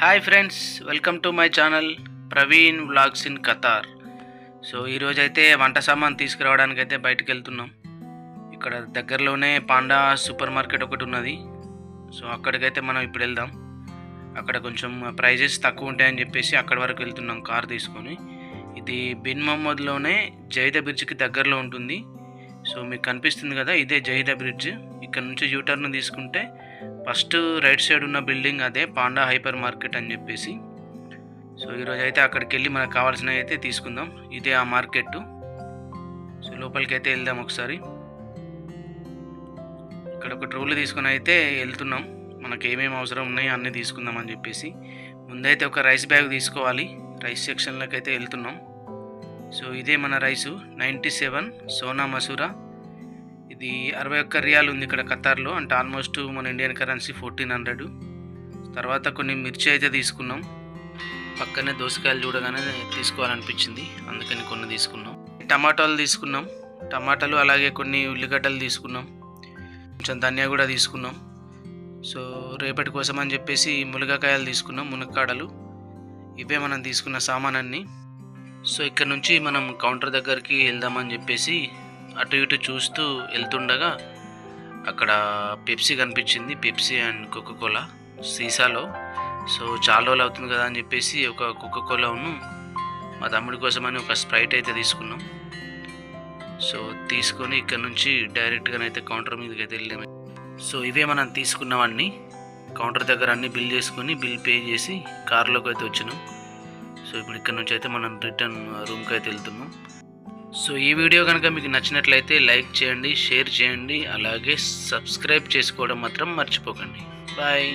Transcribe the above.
Hi friends, welcome to my channel Praveen vlogs in Qatar. So ఈరోజైతే వంట సామాన్ తీసుకురావడానికి అయితే బయటకు వెళ్తున్నాం. ఇక్కడ దగ్గరలోనే పాండా సూపర్ మార్కెట్ ఒకటి ఉన్నది. సో అక్కడికైతే మనం ఇప్పుడు వెళ్దాం. అక్కడ కొంచెం ప్రైజెస్ తక్కువ ఉంటాయని చెప్పేసి అక్కడి వరకు వెళ్తున్నాం కార్ తీసుకొని. ఇది బిన్ మహమ్మద్లోనే జైద బ్రిడ్జ్కి దగ్గరలో ఉంటుంది. సో మీకు కనిపిస్తుంది కదా, ఇదే జైద బ్రిడ్జ్. ఇక్కడ నుంచి యూటర్న్ తీసుకుంటే ఫస్ట్ రైట్ సైడ్ ఉన్న బిల్డింగ్ అదే పాండా హైపర్ మార్కెట్ అని చెప్పేసి. సో ఈరోజు అయితే అక్కడికి వెళ్ళి మనకు కావాల్సినవి అయితే తీసుకుందాం. ఇదే ఆ మార్కెట్. సో లోపలికి అయితే వెళ్దాం ఒకసారి. ఇక్కడ ఒక ట్రోలీ తీసుకుని అయితే వెళ్తున్నాం. మనకు ఏమేమి అవసరం ఉన్నాయో అన్నీ తీసుకుందాం అని చెప్పేసి. ముందైతే ఒక రైస్ బ్యాగ్ తీసుకోవాలి. రైస్ సెక్షన్లోకి అయితే వెళ్తున్నాం. సో ఇదే మన రైసు 97 సోనా మసూరా. ఇది 61 రియాల్ ఉంది ఇక్కడ ఖతార్లో, అంటే ఆల్మోస్ట్ మన ఇండియన్ కరెన్సీ 1400. తర్వాత కొన్ని మిర్చి అయితే తీసుకున్నాం. పక్కనే దోసకాయలు చూడగానే తీసుకోవాలనిపించింది, అందుకని కొన్ని తీసుకున్నాం. టమాటాలు తీసుకున్నాం. టమాటాలు అలాగే కొన్ని ఉల్లిగడ్డలు తీసుకున్నాం. కొంచెం ధనియా కూడా తీసుకున్నాం. సో రేపటి కోసం అని చెప్పేసి మునగకాయలు తీసుకున్నాం, మునక్కాడలు. ఇవే మనం తీసుకున్న సామానన్నీ. సో ఇక్కడ నుంచి మనం కౌంటర్ దగ్గరికి వెళ్దామని చెప్పేసి అటు ఇటు చూస్తూ వెళ్తుండగా అక్కడ పెప్సీ కనిపించింది. పెప్సీ అండ్ కోకోకోలా సీసాలో. సో చాలా రోజులు అవుతుంది కదా అని చెప్పేసి ఒక కోకోకోలాను మా తమ్ముడి కోసమని ఒక స్ప్రైట్ అయితే తీసుకున్నాం. సో తీసుకొని ఇక్కడ నుంచి డైరెక్ట్గానైతే కౌంటర్ మీదకి అయితే వెళ్ళాము. సో ఇవే మనం తీసుకున్నవన్నీ కౌంటర్ దగ్గర అన్నీ బిల్ చేసుకొని బిల్ పే చేసి కార్లోకి అయితే వచ్చినాం. సో ఇప్పుడు ఇక్కడ నుంచి అయితే మనం రిటర్న్ రూమ్కి అయితే వెళ్తున్నాం. సో ఈ వీడియో కనుక మీకు నచ్చినట్లయితే లైక్ చేయండి, షేర్ చేయండి, అలాగే సబ్స్క్రైబ్ చేసుకోవడం మాత్రం మర్చిపోకండి. బాయ్.